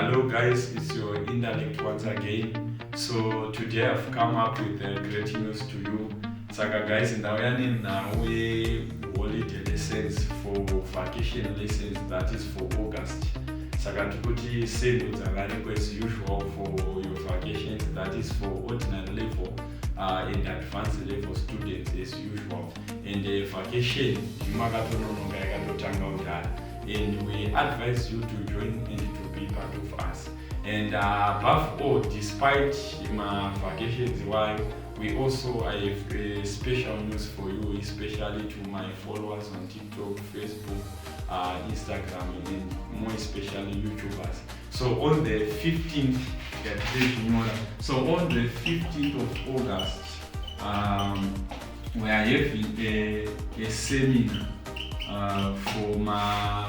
Hello guys, it's your Intellect once again. So today I've come up with great news to you. Saka guys, ndawuyani nawe holiday lessons for vacation lessons, that is for August. Saka tikuti sendo dzavariko as usual for your vacations, that is for ordinary level and advanced level students as usual. And vacation imakatononoka yakatotanga kudhara. And we advise you to join and to be part of us. And above all, despite my vacations, we also have a special news for you, especially to my followers on TikTok, Facebook, Instagram, and more especially YouTubers. So on the 15th, on the 15th of August, we are having a seminar for my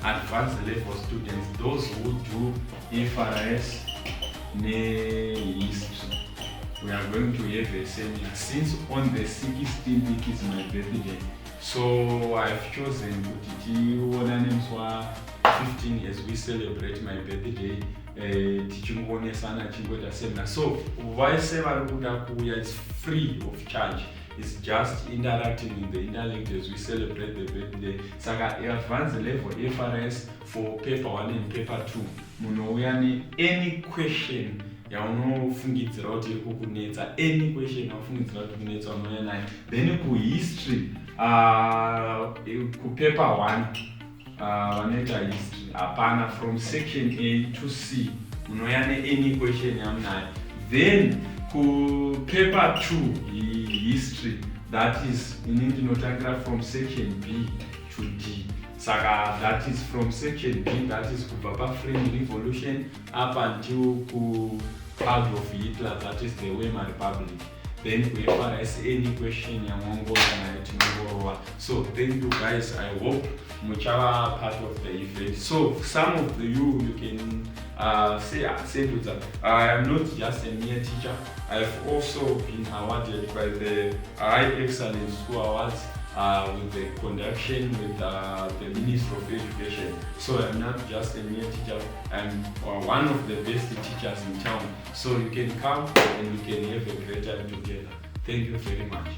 advanced level students, those who do FRS history. We are going to have a seminar since on the 16th is my birthday. So I've chosen to 15 as we celebrate my birthday. So why it's free of charge. It's just interacting in the Intellect as we celebrate the birthday. Saka advanced level FRS for paper 1 and paper 2. Munouya any question yaunofungidzira kuti iri kukunetsa, any question yaunofungidzira kuti kunetsa unouya nayo. Then kuhistory kupaper 1 vanoita history hapana, from section A to C munouya any question yamunayo. Then paper 2 history, that is inindinotangira from section B to D. Saka that is from section B, that is kubva French Revolution up until part of Hitler, that is the Weimar Republic. Then FRS any question so thank you guys, I hope muchava part of the event. So some of you can say to that I am not just a mere teacher, I have also been awarded by the High Excellence School Awards with the conduction with the Minister of Education. So I'm not just a mere teacher, I'm one of the best teachers in town. So you can come and we can have a great time together. Thank you very much.